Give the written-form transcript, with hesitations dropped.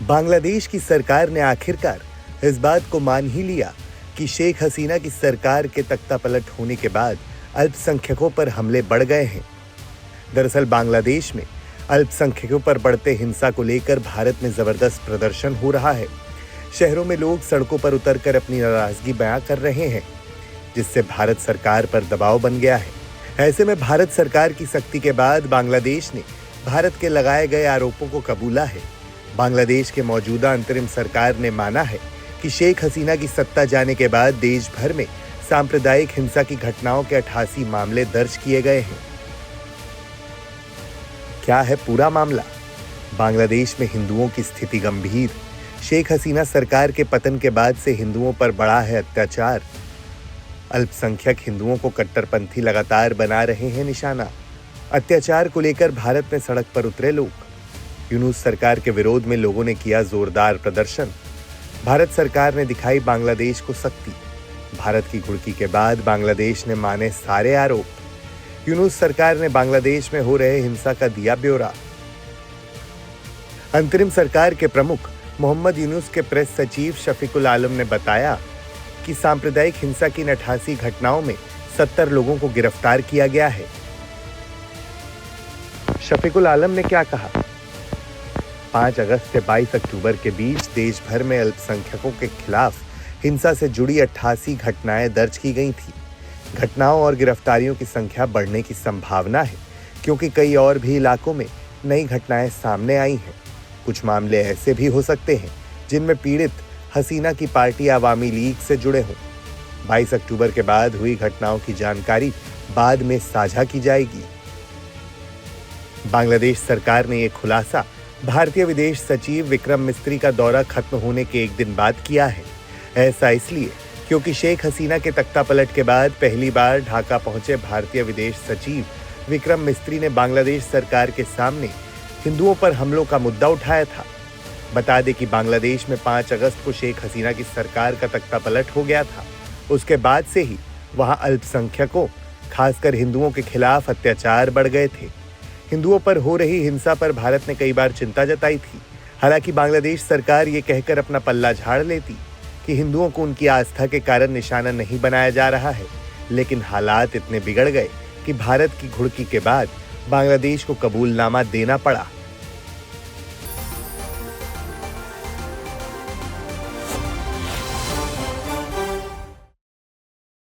बांग्लादेश की सरकार ने आखिरकार इस बात को मान ही लिया कि शेख हसीना की सरकार के तख्तापलट होने के बाद अल्पसंख्यकों पर हमले बढ़ गए हैं। दरअसल बांग्लादेश में अल्पसंख्यकों पर बढ़ते हिंसा को लेकर भारत में जबरदस्त प्रदर्शन हो रहा है। शहरों में लोग सड़कों पर उतरकर अपनी नाराजगी बयां कर रहे हैं, जिससे भारत सरकार पर दबाव बन गया है। ऐसे में भारत सरकार की सख्ती के बाद बांग्लादेश ने भारत के लगाए गए आरोपों को कबूला है। बांग्लादेश के मौजूदा अंतरिम सरकार ने माना है कि शेख हसीना की सत्ता जाने के बाद देश भर में सांप्रदायिक हिंसा की घटनाओं के 88 मामले दर्ज किए गए हैं। क्या है पूरा मामला? बांग्लादेश में हिंदुओं की स्थिति गंभीर। शेख हसीना सरकार के पतन के बाद से हिंदुओं पर बढ़ा है अत्याचार। अल्पसंख्यक हिंदुओं को कट्टरपंथी लगातार बना रहे हैं निशाना। अत्याचार को लेकर भारत में सड़क पर उतरे लोग। यूनुस सरकार के विरोध में लोगों ने किया जोरदार प्रदर्शन। भारत सरकार ने दिखाई बांग्लादेश को सख्ती। भारत की घुड़की के बाद बांग्लादेश ने माने सारे आरोप। यूनुस सरकार ने बांग्लादेश में हो रहे हिंसा का दिया ब्यौरा। अंतरिम सरकार के प्रमुख मोहम्मद यूनुस के प्रेस सचिव शफीकुल आलम ने बताया कि सांप्रदायिक हिंसा की 88 घटनाओं में 70 लोगों को गिरफ्तार किया गया है। शफीकुल आलम ने क्या कहा? 5 अगस्त से 22 अक्टूबर के बीच देश भर में अल्पसंख्यकों के खिलाफ हिंसा से जुड़ी 88 घटनाएं दर्ज की गई थी। घटनाओं और गिरफ्तारियों की संख्या बढ़ने की संभावना है, क्योंकि कई और भी इलाकों में नई घटनाएं सामने आई हैं। कुछ मामले ऐसे भी हो सकते हैं जिनमें पीड़ित हसीना की पार्टी अवामी लीग से जुड़े हों। 22 अक्टूबर के बाद हुई घटनाओं की जानकारी बाद में साझा की जाएगी। बांग्लादेश सरकार ने यह खुलासा भारतीय विदेश सचिव विक्रम मिस्त्री का दौरा खत्म होने के एक दिन बाद किया है। ऐसा इसलिए क्योंकि शेख हसीना के तख्तापलट के बाद पहली बार ढाका पहुंचे भारतीय विदेश सचिव विक्रम मिस्त्री ने बांग्लादेश सरकार के सामने हिंदुओं पर हमलों का मुद्दा उठाया था। बता दें कि बांग्लादेश में 5 अगस्त को शेख हसीना की सरकार का तख्तापलट हो गया था। उसके बाद से ही वहां अल्पसंख्यकों, खासकर हिंदुओं के खिलाफ अत्याचार बढ़ गए थे। हिंदुओं पर हो रही हिंसा पर भारत ने कई बार चिंता जताई थी। हालांकि बांग्लादेश सरकार ये कहकर अपना पल्ला झाड़ लेती कि हिंदुओं को उनकी आस्था के कारण निशाना नहीं बनाया जा रहा है, लेकिन हालात इतने बिगड़ गए कि भारत की घुड़की के बाद बांग्लादेश को कबूलनामा देना पड़ा।